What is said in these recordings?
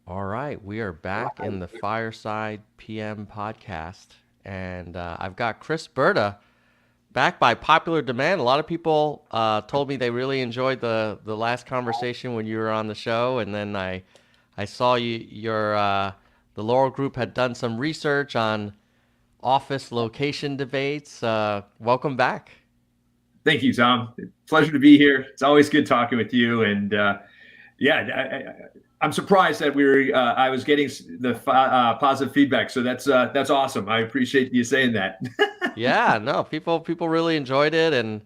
All right, we are back in the Fireside PM podcast, and I've got Chris Berta back by popular demand. A lot of people told me they really enjoyed the last conversation when you were on the show, and then I saw the Laurel Group had done some research on office location debates. Welcome back. Thank you, Tom. Pleasure to be here. It's always good talking with you. And yeah, I'm surprised that I was getting the positive feedback. So that's awesome. I appreciate you saying that. Yeah, no, people really enjoyed it, and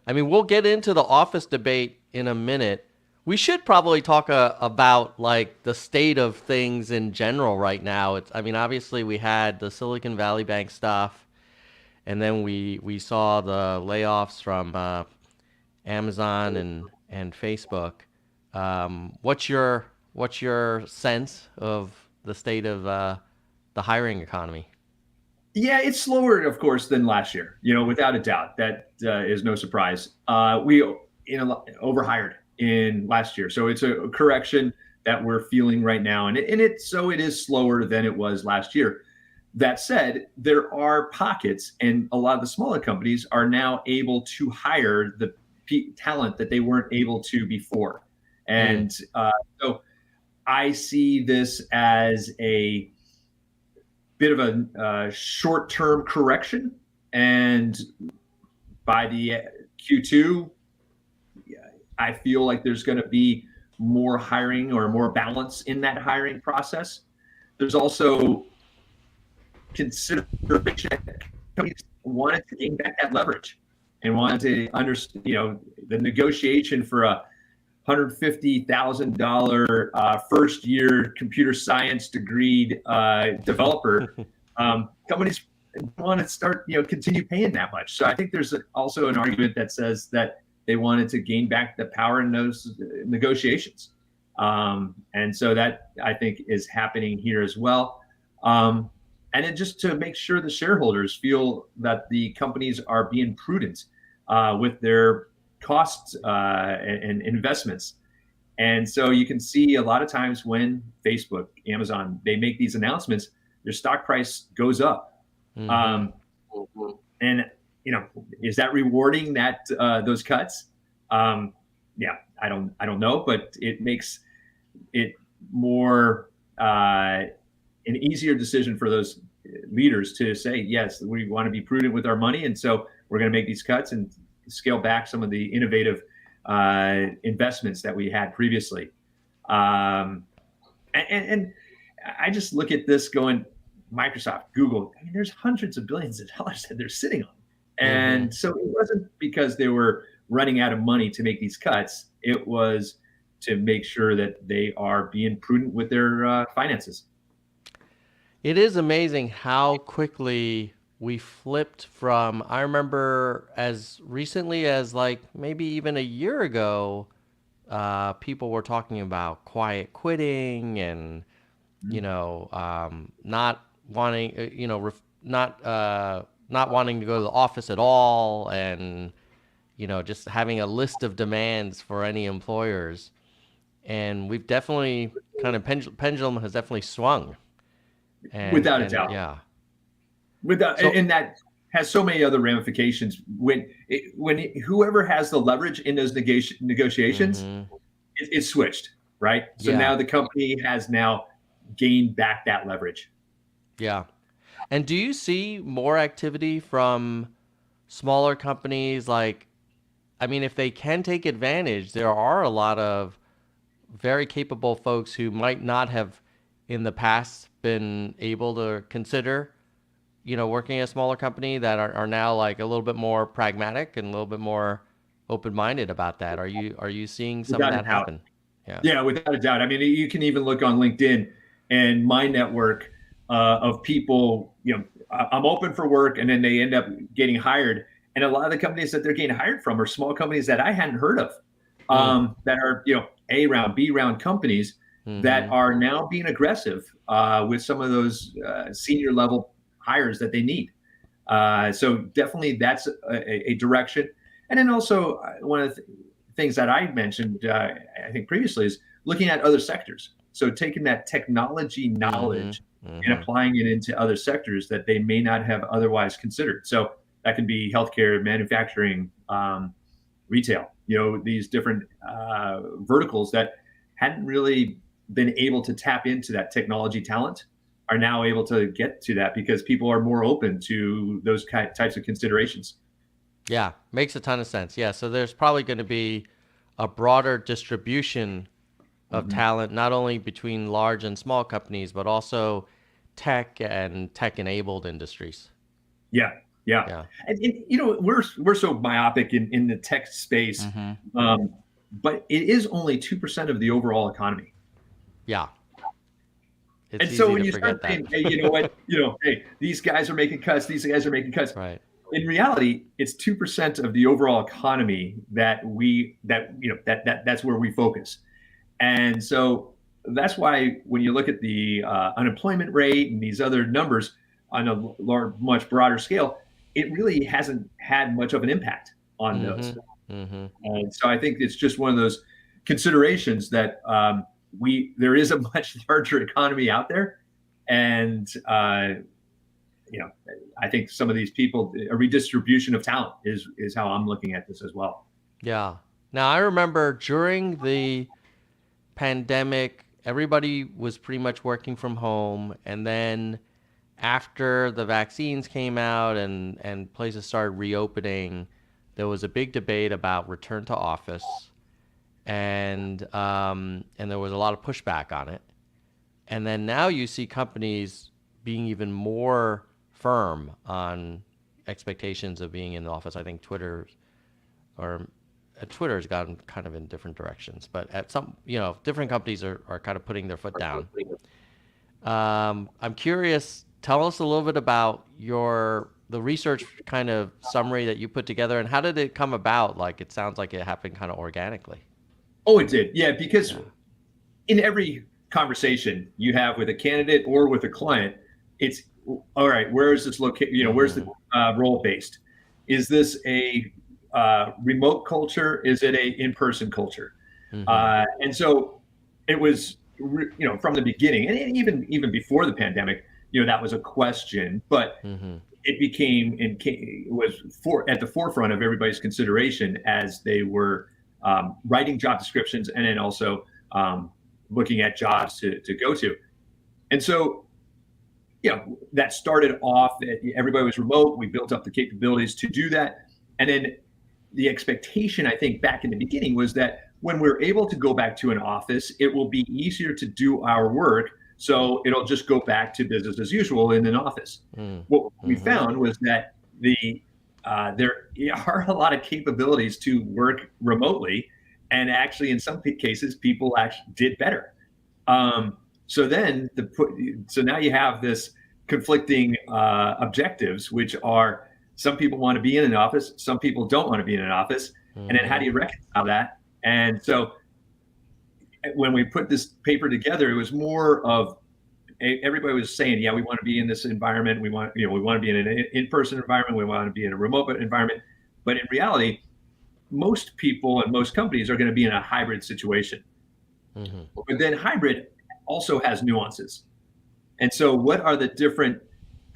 I mean, we'll get into the office debate in a minute. We should probably talk about like the state of things in general right now. I mean, obviously we had the Silicon Valley Bank stuff, and then we saw the layoffs from Amazon and Facebook. What's your sense of the state of the hiring economy? Yeah, it's slower, of course, than last year. Without a doubt, that is no surprise. We overhired in last year, so it's a correction that we're feeling right now, and it is slower than it was last year. That said, there are pockets, and a lot of the smaller companies are now able to hire the talent that they weren't able to before, Mm, and so I see this as a bit of a short-term correction, and by the Q2, I feel like there's going to be more hiring or more balance in that hiring process. There's also consideration that companies wanted to gain back that leverage and wanted to understand, the negotiation for a $150,000 first year computer science degree developer. Companies want to start, continue paying that much. So I think there's also an argument that says that they wanted to gain back the power in those negotiations. And so that I think is happening here as well. And then just to make sure the shareholders feel that the companies are being prudent with their costs and investments. And so you can see a lot of times when Facebook, Amazon, they make these announcements, their stock price goes up. mm-hmm. Um, and is that rewarding those cuts? Yeah, I don't know, but it makes it more an easier decision for those leaders to say, yes, we want to be prudent with our money, and so we're going to make these cuts and scale back some of the innovative investments that we had previously. And I just look at this going, Microsoft, Google, I mean, there's hundreds of billions of dollars that they're sitting on. Mm-hmm. And so it wasn't because they were running out of money to make these cuts. It was to make sure that they are being prudent with their finances. It is amazing how quickly we flipped from. I remember as recently as like maybe even a year ago, people were talking about quiet quitting and not wanting, not wanting to go to the office at all, and just having a list of demands for any employers. And we've definitely kind of pendulum has definitely swung, and Without a and doubt. yeah. Without, So and that has so many other ramifications. Whoever has the leverage in those negotiations, hmm it's switched, right? So yeah, now the company has now gained back that leverage. yeah. And do you see more activity from smaller companies? Like, I mean, if they can take advantage, there are a lot of very capable folks who might not have in the past been able to consider, working at a smaller company that are now like a little bit more pragmatic and a little bit more open-minded about that. Are you seeing some of Without a that doubt. happen? Yeah. Yeah, without a doubt. I mean, you can even look on LinkedIn and my network of people. I'm open for work, and then they end up getting hired. And a lot of the companies that they're getting hired from are small companies that I hadn't heard of, Mm. that are A round, B round companies that Mm-hmm. are now being aggressive with some of those senior level hires that they need. So definitely that's a direction. And then also one of the things that I mentioned, I think previously, is looking at other sectors. So taking that technology Mm-hmm. knowledge and Mm-hmm. applying it into other sectors that they may not have otherwise considered. So that can be healthcare, manufacturing, retail. These different verticals that hadn't really been able to tap into that technology talent are now able to get to that because people are more open to those types of considerations. Yeah, makes a ton of sense. Yeah, so there's probably going to be a broader distribution of Mhm. talent, not only between large and small companies, but also tech and tech enabled industries. Yeah, yeah, Yeah. and we're so myopic in the tech space, Mm-hmm. um, but it is only 2% of the overall economy. Yeah. And It's so easy when to you start forget that. saying, hey, you know what, hey, these guys are making cuts, these guys are making cuts. Right. In reality, it's 2% of the overall economy that's where we focus. And so that's why when you look at the unemployment rate and these other numbers on a much broader scale, it really hasn't had much of an impact on Mm-hmm. those. Mm-hmm. And so I think it's just one of those considerations that there is a much larger economy out there, and you know I think some of these people, a redistribution of talent is how I'm looking at this as well. Yeah. Now I remember during the pandemic, everybody was pretty much working from home, and then after the vaccines came out and places started reopening, there was a big debate about return to office, and there was a lot of pushback on it. And then now you see companies being even more firm on expectations of being in the office. I think or Twitter's gone kind of in different directions, but at some, different companies are kind of putting their foot down. I'm curious. Tell us a little bit about the research kind of summary that you put together, and how did it come about? Like, it sounds like it happened kind of organically. Oh, it did, yeah, because Yeah. in every conversation you have with a candidate or with a client, it's all right. Where is this located? Where's the Mm-hmm. role based? Is this a remote culture? Is it a in-person culture? Mm-hmm. And so it was, from the beginning, and even before the pandemic, that was a question, but Mm-hmm. it was at the forefront of everybody's consideration as they were writing job descriptions and then also looking at jobs to go to. And so, that started off, everybody was remote. We built up the capabilities to do that. And then the expectation, I think, back in the beginning was that when we're able to go back to an office, it will be easier to do our work. So it'll just go back to business as usual in an office. What we Mm-hmm. found was that there are a lot of capabilities to work remotely, and actually, in some cases, people actually did better. Um, so now you have this conflicting objectives, which are some people want to be in an office, some people don't want to be in an office, and then how Mm-hmm. do you reconcile that? And so when we put this paper together, it was more of everybody was saying, yeah, we want to be in this environment, we want to be in an in-person environment, we want to be in a remote environment, but in reality, most people and most companies are going to be in a hybrid situation. Mm-hmm. But then hybrid also has nuances. And so, what are the different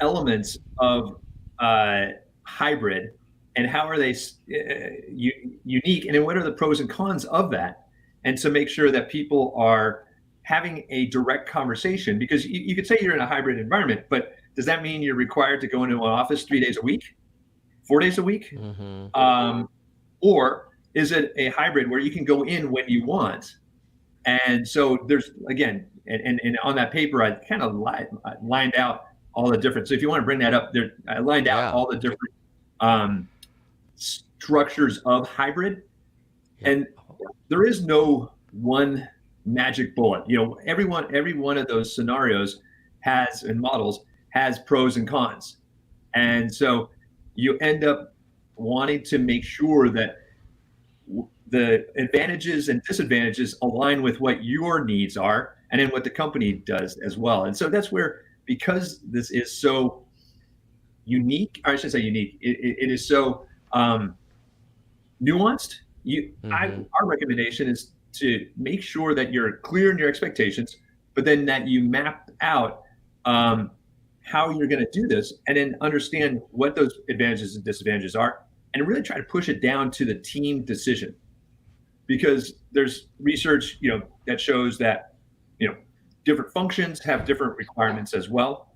elements of uh, hybrid, and how are they unique? And then, what are the pros and cons of that? And to make sure that people are having a direct conversation, because you could say you're in a hybrid environment, but does that mean you're required to go into an office 3 days a week, 4 days a week? Mm-hmm. Um, or is it a hybrid where you can go in when you want? And so there's, again, and on that paper, I kind of lined out all the different. So if you want to bring that up, there, I lined out Yeah. all the different um, structures of hybrid, Yeah. and there is no one magic bullet. Every one of those scenarios has and models has pros and cons, and so you end up wanting to make sure that the advantages and disadvantages align with what your needs are and then what the company does as well. And so that's where, because this is so unique, or I should say unique, it is so nuanced. Mm-hmm. Our recommendation is to make sure that you're clear in your expectations, but then that you map out how you're going to do this, and then understand what those advantages and disadvantages are, and really try to push it down to the team decision. Because there's research, that shows that, different functions have different requirements as well.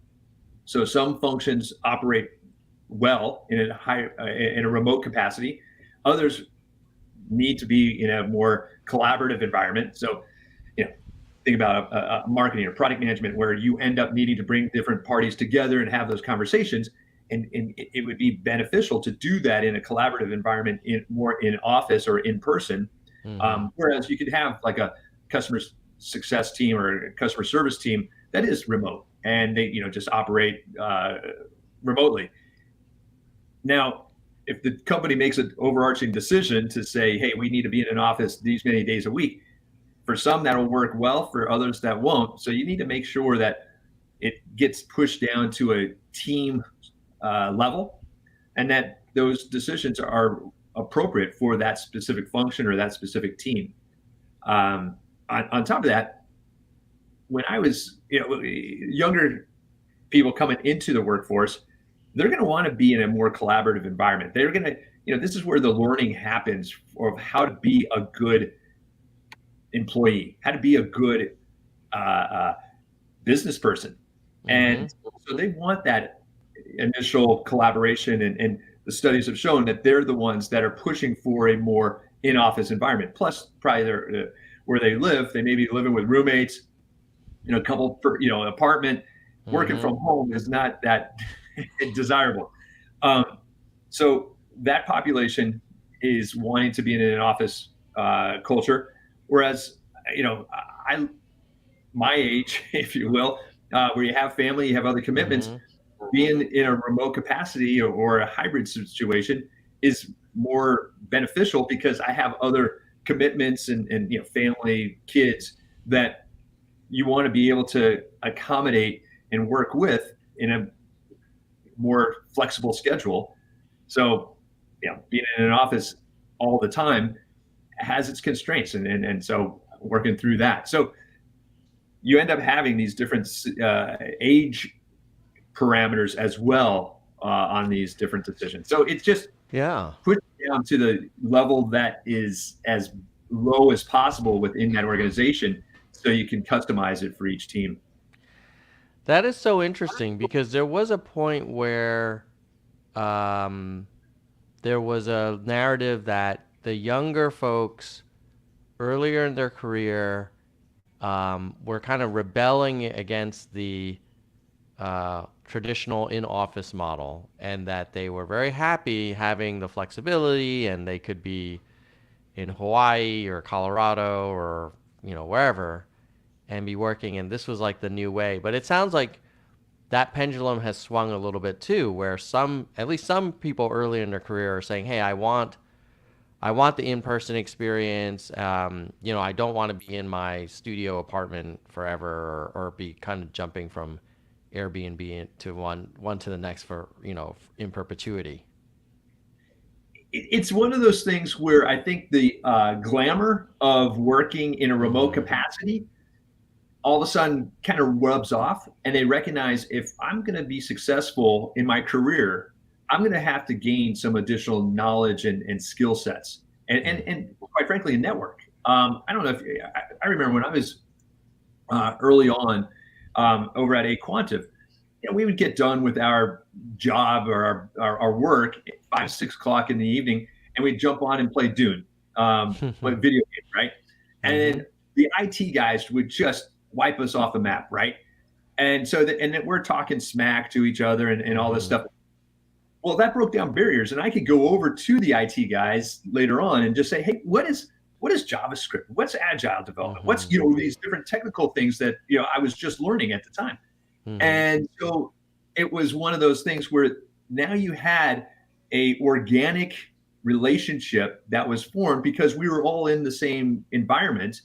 So some functions operate well in a remote capacity. Others need to be in a more collaborative environment. So, think about a marketing or product management where you end up needing to bring different parties together and have those conversations. And it would be beneficial to do that in a collaborative environment, more in office or in person. Whereas you could have like a customer success team or a customer service team that is remote, and they just operate remotely. Now, if the company makes an overarching decision to say, hey, we need to be in an office these many days a week, for some that'll work well, for others that won't. So you need to make sure that it gets pushed down to a team level, and that those decisions are appropriate for that specific function or that specific team. On top of that, when I was younger people coming into the workforce, they're going to want to be in a more collaborative environment. They're going to, this is where the learning happens of how to be a good employee, how to be a good business person. And so they want that initial collaboration, and the studies have shown that they're the ones that are pushing for a more in-office environment. Plus, probably where they live, they may be living with roommates in a couple, apartment. Working from home is not that desirable. So that population is wanting to be in an office culture, whereas my age, if you will, where you have family, you have other commitments. Being in a remote capacity or a hybrid situation is more beneficial because I have other commitments and family, kids that you want to be able to accommodate and work with in a more flexible schedule. So, being in an office all the time has its constraints, and so working through that. So you end up having these different age parameters as well on these different decisions. So it's just put down to the level that is as low as possible within that organization, so you can customize it for each team. That is so interesting, because there was a point where there was a narrative that the younger folks earlier in their career were kind of rebelling against the traditional in-office model, and that they were very happy having the flexibility, and they could be in Hawaii or Colorado or wherever, and be working, and this was like the new way. But it sounds like that pendulum has swung a little bit too, where at least some people early in their career are saying, hey, I want the in-person experience. I don't want to be in my studio apartment forever, or be kind of jumping from Airbnb to one to the next for, in perpetuity. It's one of those things where I think the glamour of working in a remote capacity all of a sudden kind of rubs off, and they recognize, if I'm going to be successful in my career, I'm going to have to gain some additional knowledge and skill sets, and quite frankly, a network. I don't know if I remember when I was early on over at Aquantive, we would get done with our job or our work at 5, 6 o'clock in the evening, and we'd jump on and play Dune, play video game, right? And then the IT guys would just wipe us off the map, right? And so and then we're talking smack to each other and all this stuff. Well, that broke down barriers, and I could go over to the IT guys later on and just say, hey, what is JavaScript? What's agile development? What's these different technical things that I was just learning at the time. And so it was one of those things where now you had a organic relationship that was formed because we were all in the same environment,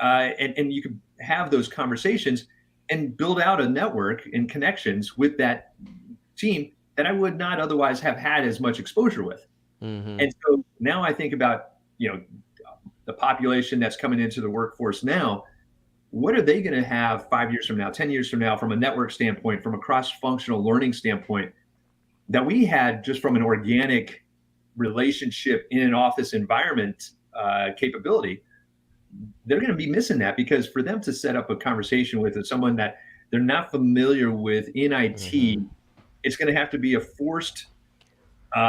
and you could have those conversations and build out a network and connections with that team that I would not otherwise have had as much exposure with. And so now I think about, the population that's coming into the workforce now, what are they going to have 5 years from now, 10 years from now, from a network standpoint, from a cross-functional learning standpoint, that we had just from an organic relationship in an office environment capability? They're going to be missing that, because for them to set up a conversation with someone that they're not familiar with in Mm-hmm. IT, it's going to have to be a forced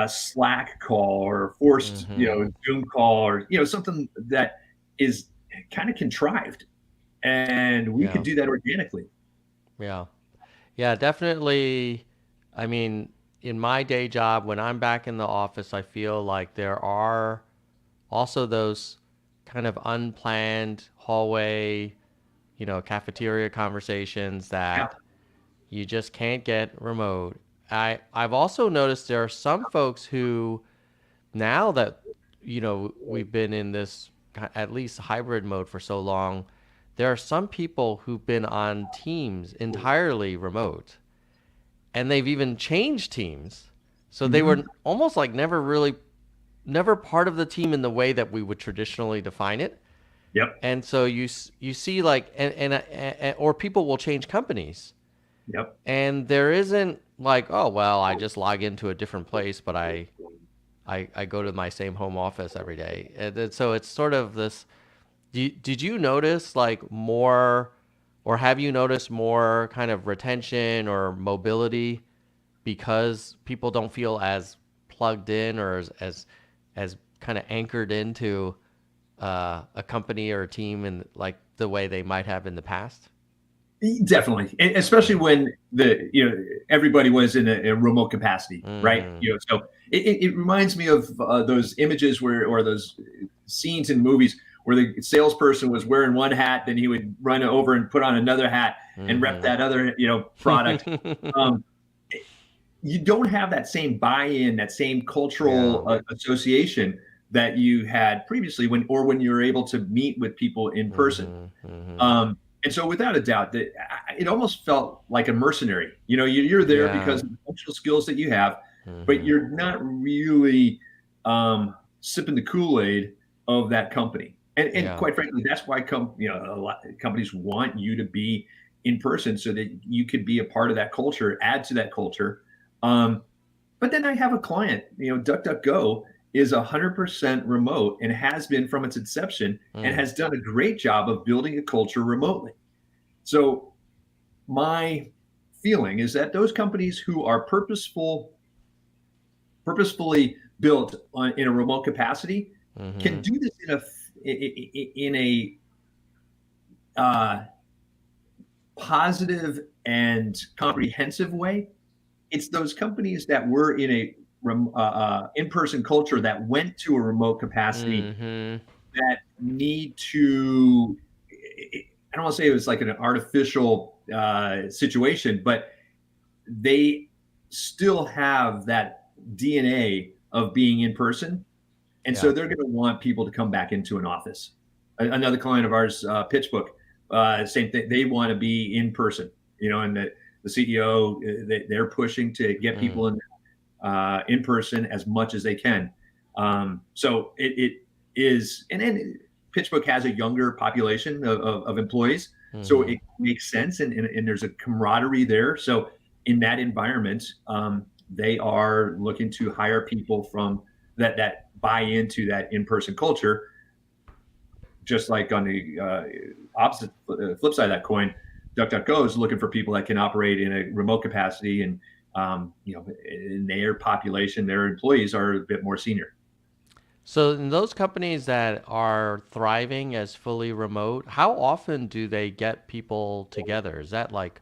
Slack call, or a forced, Mm-hmm. Zoom call, or something that is kind of contrived, and we could Yeah. do that organically. Yeah. Yeah, definitely. I mean, in my day job, when I'm back in the office, I feel like there are also those kind of unplanned hallway, cafeteria conversations Yeah. that you just can't get remote. I've also noticed there are some folks who, now that we've been in this at least hybrid mode for so long, there are some people who've been on teams entirely remote, and they've even changed teams. So they Hmm. were almost like never part of the team in the way that we would traditionally define it. Yep. And so you see, like, and or people will change companies, Yep. and there isn't like, oh well, I just log into a different place, but I go to my same home office every day. And so it's sort of this. Did you notice like more, or have you noticed more kind of retention or mobility because people don't feel as plugged in, or as kind of anchored into a company or a team in like the way they might have in the past? Definitely, especially Yeah. when everybody was in a remote capacity, right? Mm-hmm. So it reminds me of those images where, or those scenes in movies where the salesperson was wearing one hat, then he would run over and put on another hat and rep Mm-hmm. that other product. Um, you don't have that same buy-in, that same Yeah. cultural association that you had previously, when you were able to meet with people in person. Mm-hmm. Mm-hmm. And so, without a doubt, that it almost felt like a mercenary. You're there Yeah. because of the functional skills that you have, but Mm-hmm. you're not really sipping the Kool-Aid of that company. And Yeah. quite frankly, that's why a lot of companies want you to be in person, so that you could be a part of that culture, add to that culture. Um, but then I have a client, DuckDuckGo is 100% remote and has been from its inception, and Mm. has done a great job of building a culture remotely. So my feeling is that those companies who are purposefully built in a remote capacity can Mm-hmm. do this in a uh, positive and comprehensive way. It's those companies that were in a in-person culture that went to a remote capacity Mm-hmm. that need to. I don't want to say it was like an artificial situation, but they still have that DNA of being in person, and Yeah. so they're going to want people to come back into an office. Another client of ours, PitchBook, same thing. They want to be in person, and the CEO, they're pushing to get Mm. people in person as much as they can. So it is, and then PitchBook has a younger population of employees, so Mm-hmm. it makes sense, and there's a camaraderie there. So in that environment, they are looking to hire people from that buy into that in-person culture. Just like on the opposite flip side of that coin, DuckDuckGo is looking for people that can operate in a remote capacity, and in their population, their employees are a bit more senior. So, in those companies that are thriving as fully remote, how often do they get people together? Is that like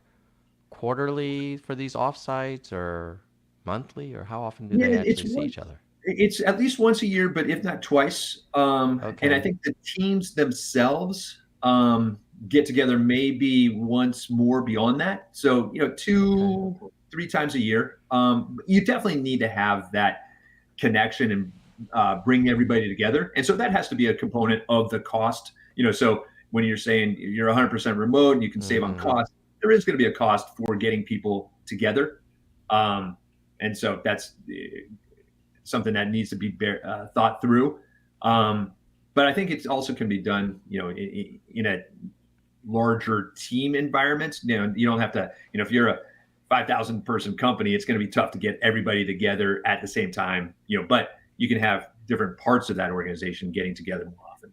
quarterly for these offsites, or monthly, or how often do Yeah, they it's actually see one. each other? It's at least once a year, but if not twice. And I Okay. think the teams themselves get together maybe once more beyond that. So Okay. 2, 3 times a year. You definitely need to have that connection and bring everybody together. And so that has to be a component of the cost. So when you're saying you're 100% remote and you can save on Mm-hmm. cost, there is going to be a cost for getting people together. Um, and so that's something that needs to be thought through. Um, but I think it also can be done, in a larger team environment. You don't have to, if you're a 5,000 person company, it's going to be tough to get everybody together at the same time, but you can have different parts of that organization getting together more often.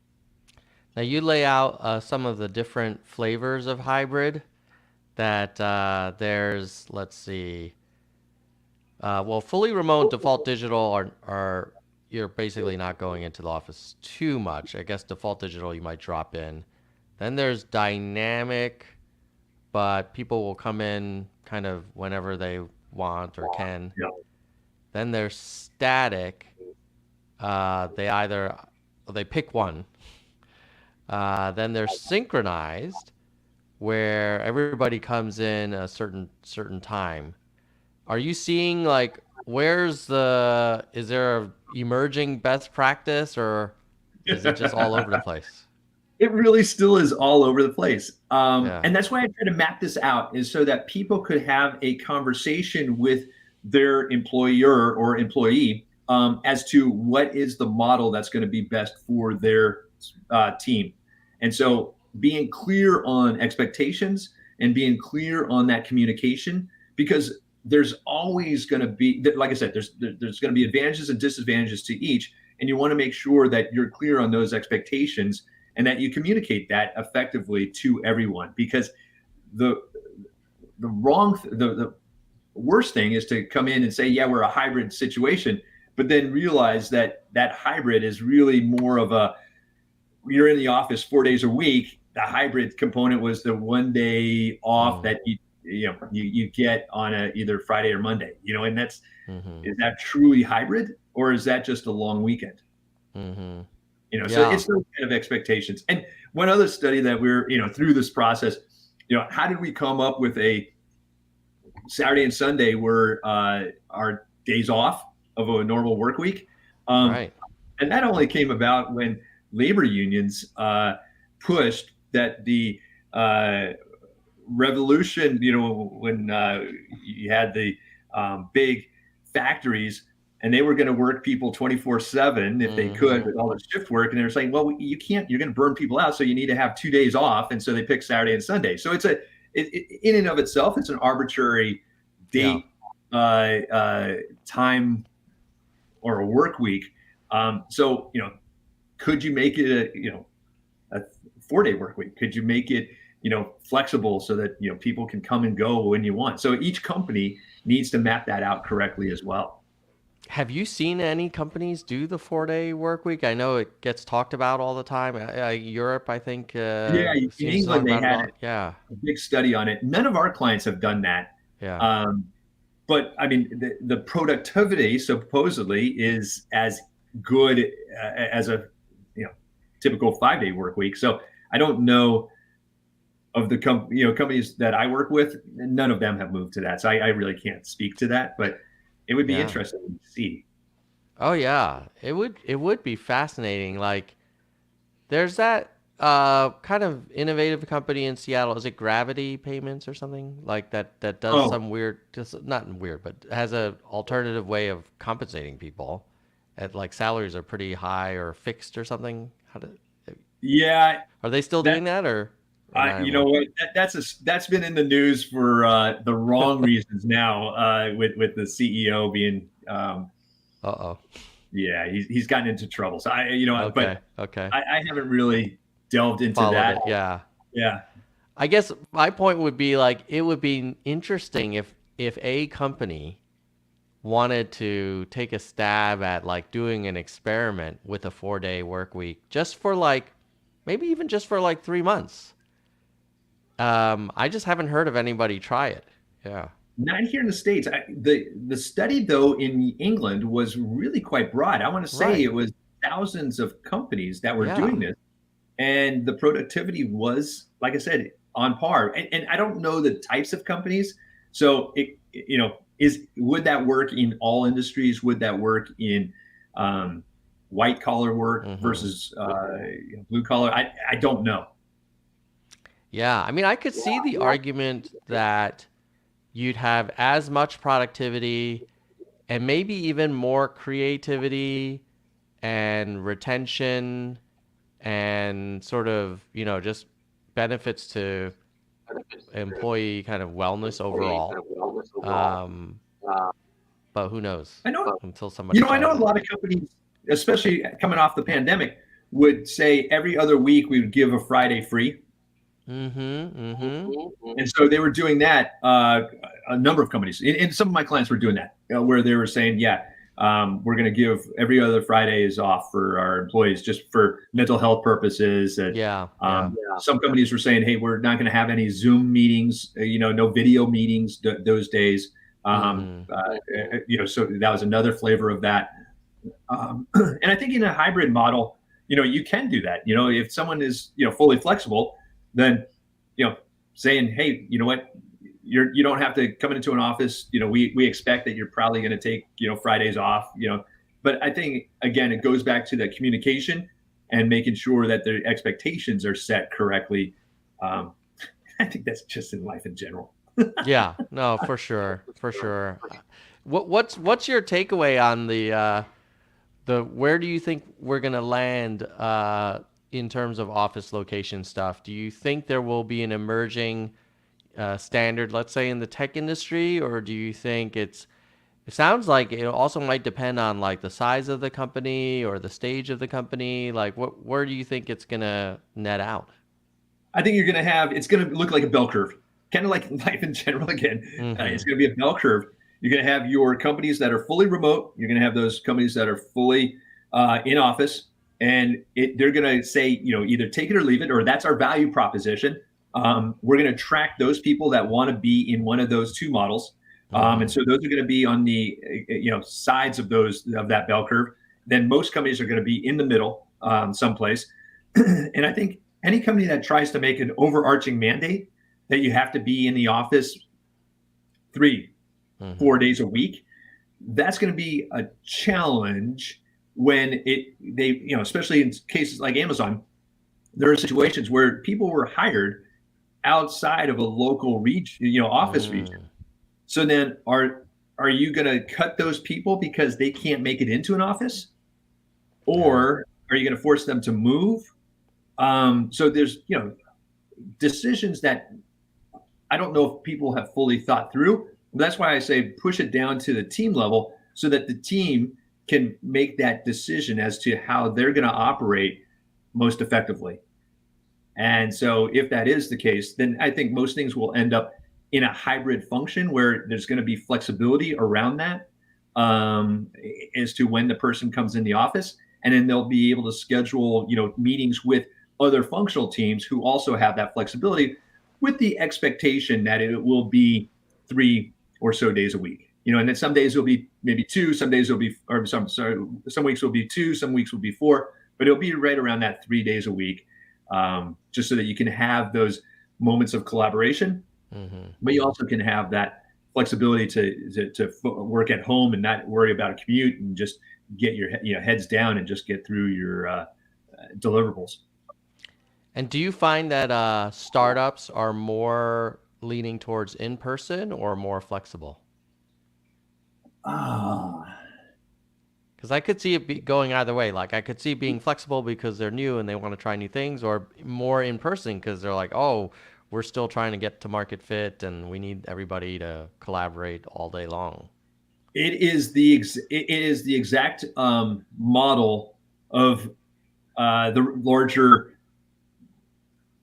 Now you lay out some of the different flavors of hybrid that there's, let's see, well, fully remote, default digital are you're basically not going into the office too much. I guess default digital you might drop in. Then there's dynamic, but people will come in kind of whenever they want or can. Yeah. Then there's static. They pick one. Then there's synchronized, where everybody comes in a certain time. Are you seeing like is there a emerging best practice, or is it just all over the place? It really still is all over the place. Yeah. And that's why I try to map this out, is so that people could have a conversation with their employer or employee, as to what is the model that's going to be best for their team. And so being clear on expectations and being clear on that communication, because there's always going to be, like I said, there's going to be advantages and disadvantages to each. And you want to make sure that you're clear on those expectations and that you communicate that effectively to everyone. Because the the worst thing is to come in and say, yeah, we're a hybrid situation, but then realize that that hybrid is really more of a, you're in the office 4 days a week. The hybrid component was the one day off that you get on either Friday or Monday, and that's, is that truly hybrid, or is that just a long weekend? Mm-hmm. So Yeah. it's those kind of expectations. And one other study that we're, through this process, how did we come up with a Saturday and Sunday were our days off of a normal work week? Right. And that only came about when labor unions pushed that the revolution, when you had the big factories, and they were going to work people 24/7 if they could with all the shift work. And they were saying, well, you can't, you're going to burn people out. So you need to have 2 days off. And so they picked Saturday and Sunday. So it's in and of itself, it's an arbitrary date, time, or a work week. So, could you make it a 4-day work week? Could you make it, flexible so that, people can come and go when you want? So each company needs to map that out correctly as well. Have you seen any companies do the 4-day work week? I know it gets talked about all the time. Europe, I think, Yeah, in seems to talk England, they about it had all. Yeah. a big study on it. None of our clients have done that. Yeah. But I mean, the productivity supposedly is as good as a typical 5-day work week. So I don't know of the companies that I work with. None of them have moved to that. So I really can't speak to that. But it would be Yeah. interesting to see. Oh yeah. It would be fascinating. Like there's that kind of innovative company in Seattle. Is it Gravity Payments or something like that does Oh, some weird, just not weird, but has a alternative way of compensating people. At like salaries are pretty high or fixed or something. yeah, Are they still that doing that, or not you know anymore? what? That's been in the news for the wrong reasons now. With the CEO being, Uh-oh. yeah, he's gotten into trouble. So but Okay. Okay. I haven't really delved into Followed that. it. Yeah. Yeah. I guess my point would be like it would be interesting if a company wanted to take a stab at like doing an experiment with a 4-day work week just for like maybe even just for like 3 months. I just haven't heard of anybody try it. Yeah. Not here in the States. The study, though, in England was really quite broad. I want to say Right. it was thousands of companies that were Yeah. doing this, and the productivity was, like I said, on par. And I don't know the types of companies. So would that work in all industries? Would that work in white collar work Mm-hmm. versus blue collar? I don't know. Yeah. I mean, I could see the argument that you'd have as much productivity and maybe even more creativity and retention and sort of, just benefits to employee kind of wellness overall. Um, but who knows I know, until somebody I know tries a it. lot of companies, especially coming off the pandemic, would say every other week we would give a Friday free. Mm-hmm. Mm-hmm. And so they were doing that. A number of companies, and some of my clients were doing that, where they were saying, "Yeah, we're going to give every other Friday is off for our employees, just for mental health purposes." And Yeah. Yeah. some companies were saying, "Hey, we're not going to have any Zoom meetings, no video meetings those days." Mm-hmm. So that was another flavor of that. And I think in a hybrid model, you can do that. If someone is fully flexible, then you know saying, hey, you know what, you don't have to come into an office. We expect that you're probably going to take Fridays off. But I think again it goes back to the communication and making sure that the expectations are set correctly. um, I think that's just in life in general. Yeah. No, for sure. For sure. What's your takeaway on the where do you think we're gonna land in terms of office location stuff? Do you think there will be an emerging standard, let's say in the tech industry, or do you think it sounds like it also might depend on like the size of the company or the stage of the company. Like where do you think it's gonna net out? I think it's going to look like a bell curve, kind of like life in general again. It's Mm-hmm. going to be a bell curve. You're going to have your companies that are fully remote. You're going to have those companies that are fully in office. And they're going to say, either take it or leave it, or that's our value proposition. We're going to track those people that want to be in one of those two models. And Mm-hmm. so those are going to be on the sides of that bell curve. Then most companies are going to be in the middle, someplace. And I think any company that tries to make an overarching mandate that you have to be in the office three, Mm-hmm. 4 days a week, that's going to be a challenge when especially in cases like Amazon, there are situations where people were hired outside of a local region, office region. Mm. So then are you going to cut those people because they can't make it into an office, Yeah. or are you going to force them to move? So there's decisions that I don't know if people have fully thought through. That's why I say push it down to the team level so that the team can make that decision as to how they're going to operate most effectively. And so if that is the case, then I think most things will end up in a hybrid function where there's going to be flexibility around that, um, as to when the person comes in the office. And then they'll be able to schedule, meetings with other functional teams who also have that flexibility, with the expectation that it will be 3 or so days a week. And then some days it'll be maybe two, some days it'll be, or some weeks will be two, some weeks will be four, but it'll be right around that 3 days a week, just so that you can have those moments of collaboration, Mm-hmm. but you also can have that flexibility to work at home and not worry about a commute, and just get your heads down and just get through your deliverables. And do you find that startups are more leaning towards in person or more flexible? Ah, Because I could see it going either way. Like I could see being flexible because they're new and they want to try new things, or more in person because they're like, oh, we're still trying to get to market fit and we need everybody to collaborate all day long. it is the exact model of the larger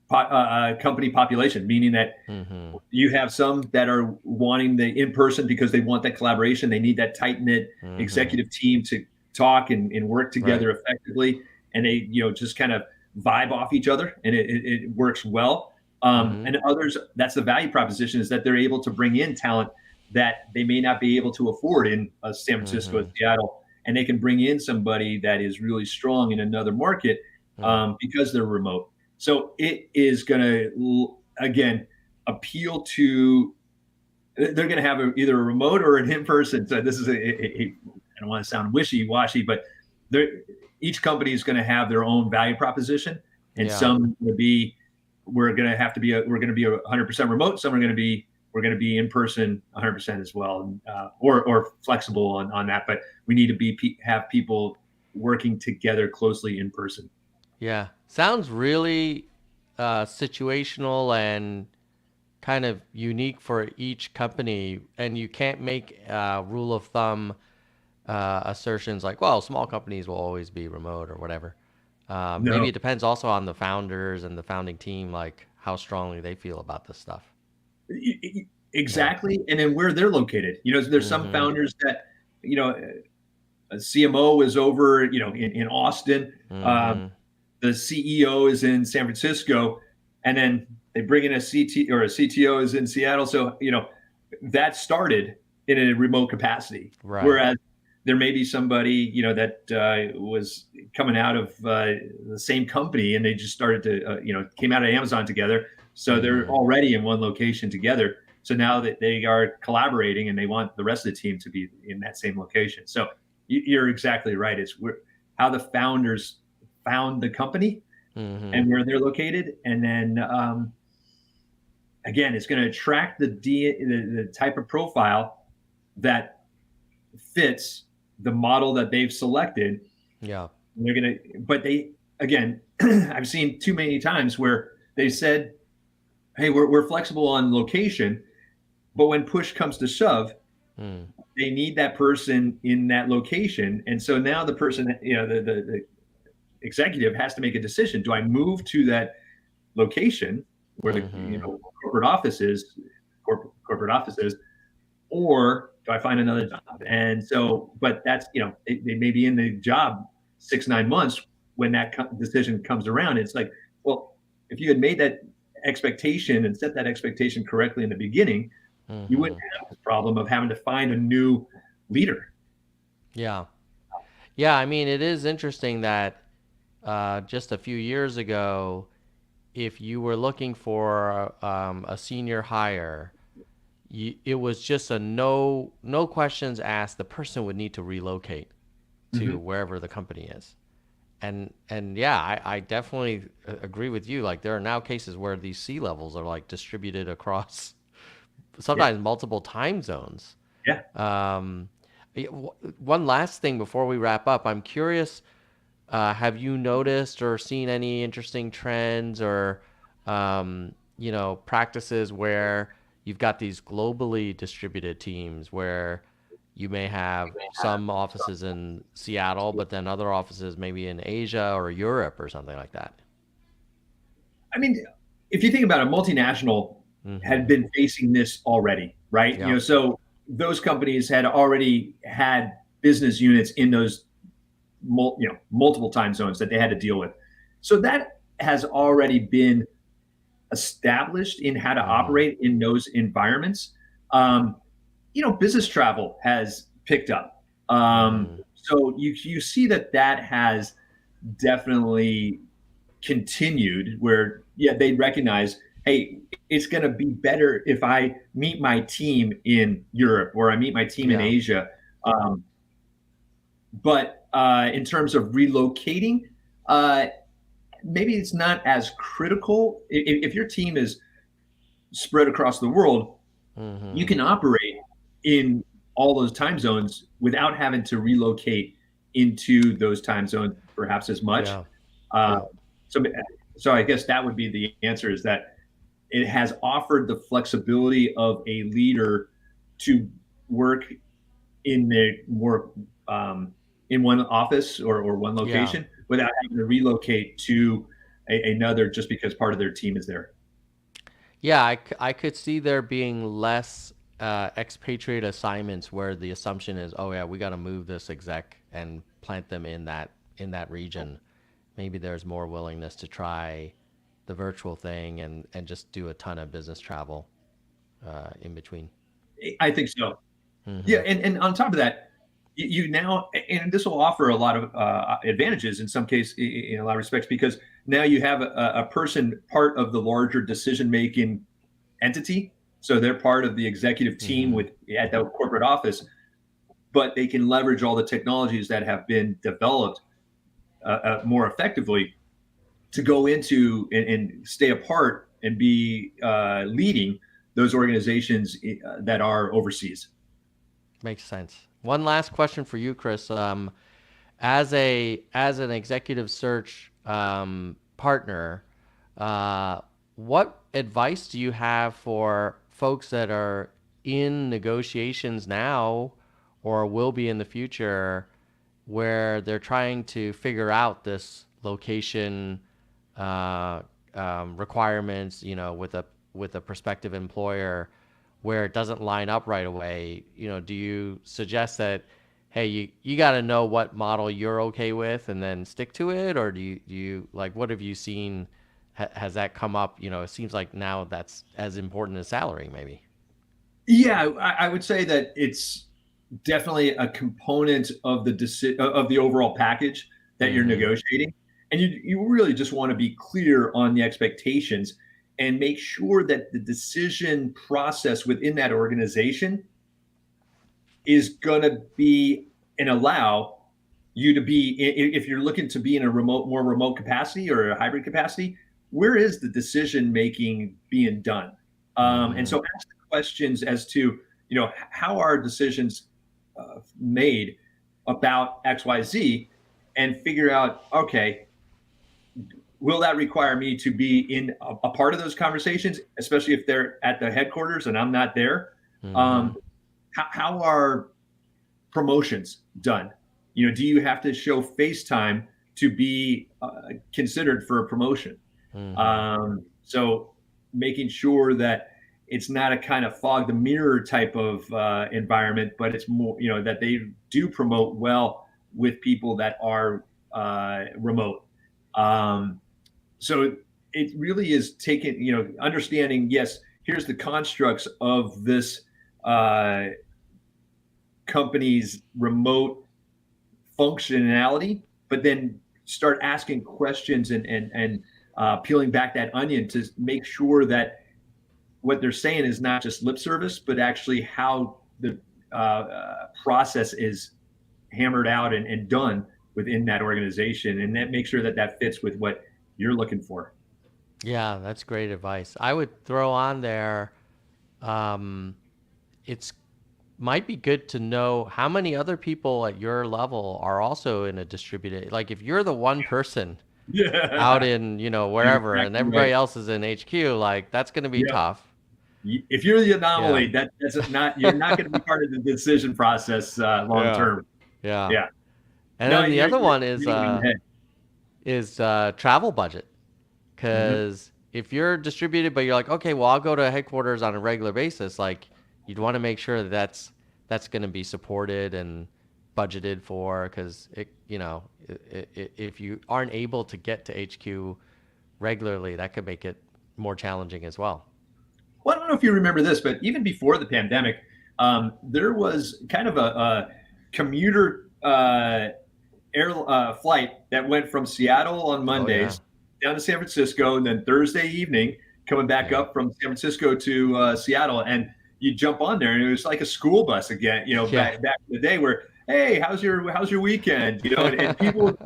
company population, meaning that Mm-hmm. you have some that are wanting the in person because they want that collaboration. They need that tight knit Mm-hmm. executive team to talk and work Right. together effectively, and they just kind of vibe off each other, and it works well. Mm-hmm. And others, that's the value proposition, is that they're able to bring in talent that they may not be able to afford in San Francisco and Mm-hmm. Seattle, and they can bring in somebody that is really strong in another market, Mm. because they're remote. So it is going to, again, appeal to, they're going to have either a remote or an in-person. So this is I don't want to sound wishy-washy, but each company is going to have their own value proposition, and Yeah. some will be, we're going to have to be we're going to be 100% remote. Some are going to be, we're going to be in person 100% as well, or flexible on that. But we need to have people working together closely in person. Yeah. Sounds really situational and kind of unique for each company. And you can't make rule of thumb assertions like, well, small companies will always be remote or whatever. Maybe No, it depends also on the founders and the founding team, like how strongly they feel about this stuff. Yeah. exactly. And then where they're located. There's some Mm-hmm. founders that, you know, a CMO is over, in Austin. Mm-hmm. The CEO is in San Francisco, and then they bring in a CT or a CTO is in Seattle. So that started in a remote capacity, Right. whereas there may be somebody that was coming out of the same company and they just started to came out of Amazon together, so they're Mm-hmm. already in one location together. So now that they are collaborating and they want the rest of the team to be in that same location. So you're exactly right. It's how the founders found the company Mm-hmm. and where they're located, and then again, it's going to attract the type of profile that fits the model that they've selected. Yeah. They're going to, but they again, I've seen too many times where they said, "Hey, we're flexible on location," but when push comes to shove, Mm. they need that person in that location, and so now the person, the executive has to make a decision: do I move to that location where the Mm-hmm. corporate office is, corporate offices, or do I find another job? And so, but that's they may be in the job 6 9 months when that decision comes around. It's like, well, if you had made that expectation and set that expectation correctly in the beginning, you wouldn't Mm-hmm. have this problem of having to find a new leader. Yeah. Yeah. I mean, it is interesting that just a few years ago, if you were looking for a senior hire, it was just a no questions asked. The person would need to relocate to Mm-hmm. wherever the company is. And yeah, I definitely agree with you. Like there are now cases where these C levels are like distributed across Yeah, sometimes multiple time zones. yeah. Um, One last thing before we wrap up, I'm curious. Have you noticed or seen any interesting trends or practices where you've got these globally distributed teams where you may have some offices in Seattle, but then other offices maybe in Asia or Europe or something like that? I mean, if you think about it, multinational had Mm-hmm. been facing this already, right? Yep. So those companies had already had business units in those multiple time zones that they had to deal with. So that has already been established in how to Mm-hmm. operate in those environments. Um, Business travel has picked up. Mm-hmm. So you see that has definitely continued where they recognize, hey, it's going to be better if I meet my team in Europe or I meet my team in Yeah. Asia. But in terms of relocating, uh, maybe it's not as critical. If your team is spread across the world, you Mm-hmm. can operate in all those time zones without having to relocate into those time zones perhaps as much. Yeah. Uh, Yeah. so, so I guess that would be the answer: is that it has offered the flexibility of a leader to work in the more in one office or one Yeah. location without having to relocate to another just because part of their team is there. Yeah, I could see there being less expatriate assignments where the assumption is, oh yeah, we got to move this exec and plant them in that region. Maybe there's more willingness to try the virtual thing and just do a ton of business travel in between. I think so. Yeah, Mm-hmm. and on top of that, you now, and this will offer a lot of advantages in some case, in a lot of respects, because now you have a person part of the larger decision making entity. So they're part of the executive team Mm-hmm. with at the corporate office, but they can leverage all the technologies that have been developed more effectively to go into and stay apart and be leading those organizations that are overseas. Makes sense. One last question for you, Chris. As an executive search partner, uh, what advice do you have for folks that are in negotiations now or will be in the future where they're trying to figure out this location uh, requirements, with a prospective employer, where it doesn't line up right away? Do you suggest that, hey, you got to know what model you're okay with and then stick to it, or do you like, what have you seen? Has that come up? It seems like now that's as important as salary, maybe. Yeah, I would say that it's definitely a component of of the overall package that you're Mm-hmm. negotiating, and you really just want to be clear on the expectations and make sure that the decision process within that organization is going to be and allow you to be, if you're looking to be in a more remote capacity or a hybrid capacity, where is the decision making being done? And Mm-hmm. so ask the questions as to, how are decisions made about XYZ, and figure out, okay, will that require me to be in a part of those conversations, especially if they're at the headquarters and I'm not there? Mm-hmm. Um, how are promotions done? Do you have to show FaceTime to be considered for a promotion? Mm-hmm. So making sure that it's not a kind of fog the mirror type of environment, but it's more, that they do promote well with people that are remote. Um, so it really is taking, understanding, yes, here's the constructs of this uh, company's remote functionality, but then start asking questions and peeling back that onion to make sure that what they're saying is not just lip service, but actually how the process is hammered out and done within that organization, and that make sure that that fits with what you're looking for. Yeah, that's great advice. I would throw on there, um, it's might be good to know how many other people at your level are also in a distributed. Like if you're the one person out Yeah, in, you're wherever, and exactly right. everybody else is in HQ, like that's going to be Yeah, tough. if you're the Yeah. anomaly, that's not you're not going to be part of the decision process long Yeah. term. Yeah. Yeah, And no, then the you're other you're one is hitting it on the head. travel budget. Mhm. Because if you're distributed, but you're like, okay, well, I'll go to headquarters on a regular basis, like you'd want to make sure that that's going to be supported and budgeted for. Because if you aren't able to get to HQ regularly, that could make it more challenging as well. Well, I don't know if you remember this, but even before the pandemic, there was kind of a commuter air flight that went from Seattle on Oh yeah, Mondays down to San Francisco, and then Thursday evening coming back yeah, up from San Francisco to Seattle, and you jump on there, and it was like a school bus again. yeah, Back in the day, where, hey, how's your weekend? And people,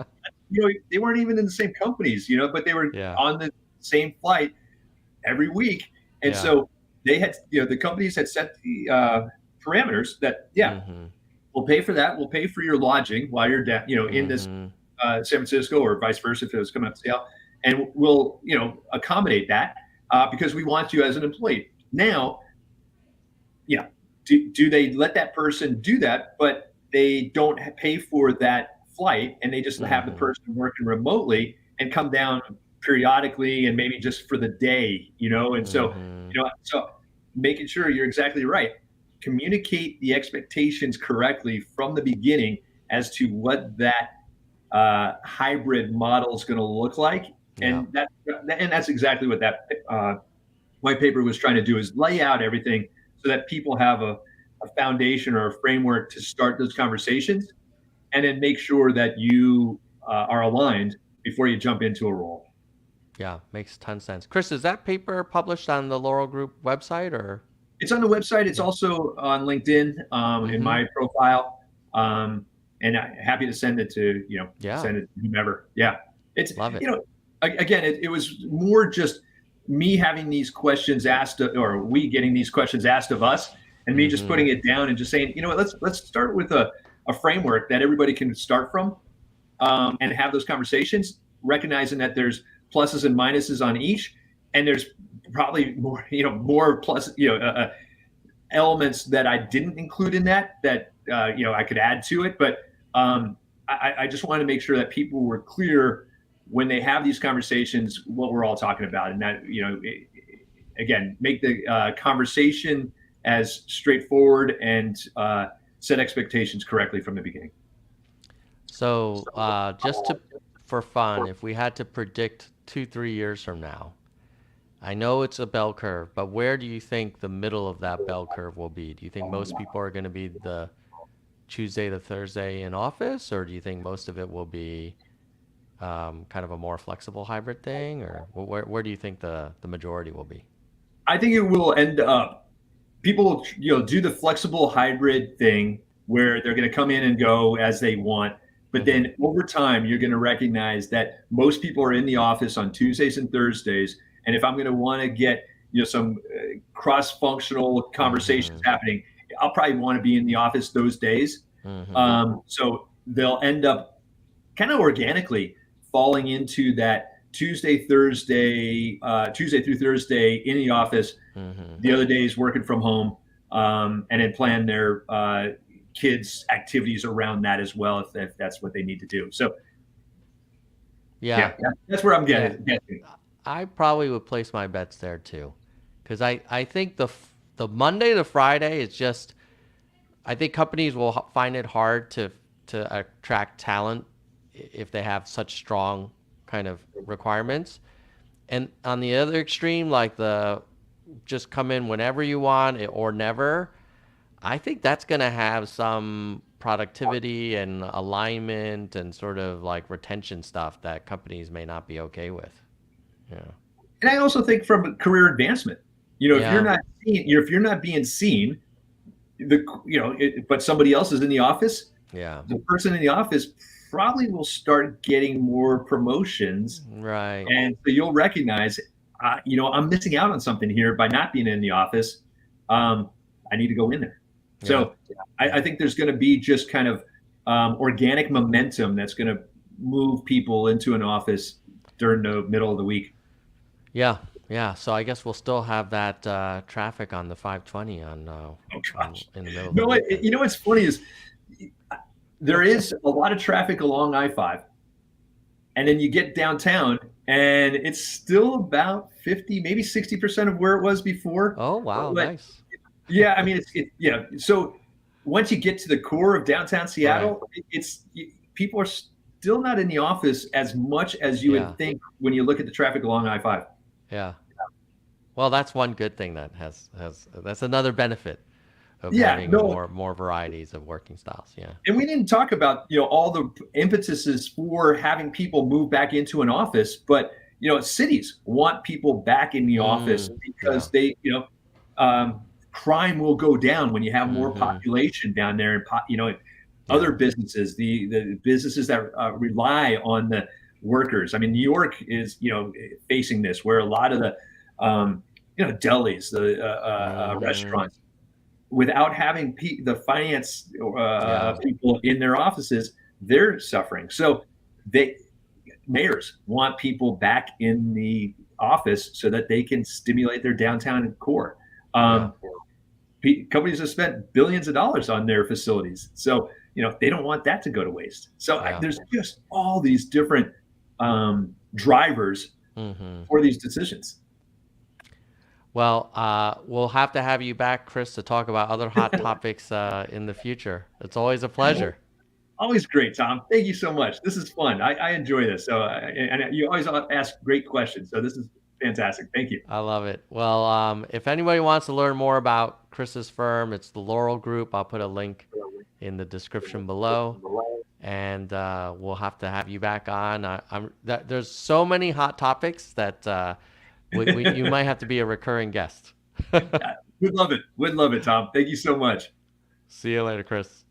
they weren't even in the same companies, but they were yeah, on the same flight every week. And yeah. so they had, the companies had set the parameters that, yeah, Mm-hmm. we'll pay for that. We'll pay for your lodging while you're down, in this Mm-hmm. San Francisco, or vice versa if it was coming up to Seattle, and we'll, accommodate that because we want you as an employee. Now, yeah, do they let that person do that, but they don't pay for that flight, and they just have the Mm-hmm. person working remotely and come down periodically and maybe just for the day, and so, Mm-hmm. so making sure you're exactly right. Communicate the expectations correctly from the beginning as to what that hybrid model is going to look like, Yeah. and that's exactly what that white paper was trying to do, is lay out everything so that people have a foundation or a framework to start those conversations, and then make sure that you are aligned before you jump into a role. Yeah. Makes a ton of sense. Chris, is that paper published on the Laurel Group website or? It's on the website. It's Yeah. also on LinkedIn, in Mm-hmm. my profile, and I'm happy to send it to Yeah. send it to whomever. Yeah, it's Love it. again, it was more just me having these questions asked, or we getting these questions asked of us, and me just Mm-hmm. putting it down and just saying, what, let's start with a framework that everybody can start from, and have those conversations. recognizing that there's pluses and minuses on each, and there's probably more, more plus, elements that I didn't include in that I could add to it. But I just wanted to make sure that people were clear when they have these conversations what we're all talking about, and that again, make the conversation as straightforward and set expectations correctly from the beginning. So for fun, if we had to predict 2, 3 years from now, I know it's a bell curve, but where do you think the middle of that bell curve will be? Do you think most people are going to be the Tuesday to Thursday in office, or do you think most of it will be kind of a more flexible hybrid thing, or where do you think the majority will be? I think it will end up people do the flexible hybrid thing where they're going to come in and go as they want. But then over time, you're going to recognize that most people are in the office on Tuesdays and Thursdays. And if I'm going to want to get some cross-functional conversations happening, I'll probably want to be in the office those days. So they'll end up kind of organically falling into that Tuesday through Thursday in the office. The other days working from home, and then plan their kids' activities around that as well, if that's what they need to do. So yeah, that's where I'm getting. I probably would place my bets there too, because I think the Monday to Friday is just, I think companies will find it hard to attract talent if they have such strong kind of requirements. And on the other extreme, like the just come in whenever you want or never, I think that's going to have some productivity and alignment and sort of like retention stuff that companies may not be okay with. Yeah. And I also think from career advancement, if you're not being seen, but somebody else is in the office, the person in the office probably will start getting more promotions. Right. And so you'll recognize, I'm missing out on something here by not being in the office. I need to go in there. Yeah. So I think there's going to be just kind of organic momentum that's going to move people into an office during the middle of the week. Yeah. Yeah. So I guess we'll still have that traffic on the 520 in the middle of the week. What's funny is there is a lot of traffic along I-5, and then you get downtown and it's still about 50, maybe 60% of where it was before. Oh, wow. Nice. Yeah. I mean, so once you get to the core of downtown Seattle, people are still not in the office as much as you would think when you look at the traffic along I-5. Yeah. Well, that's one good thing that that's another benefit of having more varieties of working styles. Yeah. And we didn't talk about, all the impetuses for having people move back into an office, but, cities want people back in the office because they, crime will go down when you have more population down there, and, other businesses, the businesses that rely on the workers. I mean, New York is, facing this, where a lot of the, delis, the restaurants, without having the finance people in their offices, they're suffering. So mayors want people back in the office so that they can stimulate their downtown core. Companies have spent billions of dollars on their facilities. So, they don't want that to go to waste. So there's just all these different drivers for these decisions. Well, we'll have to have you back, Chris, to talk about other hot topics in the future. It's always a pleasure. Always great, Tom. Thank you so much. This is fun. I enjoy this. So, and you always ask great questions. So this is fantastic. Thank you. I love it. Well, if anybody wants to learn more about Chris's firm, it's the Laurel Group. I'll put a link in the description below. And we'll have to have you back on. There's so many hot topics that you might have to be a recurring guest. Would love it. Would love it, Tom. Thank you so much. See you later, Chris.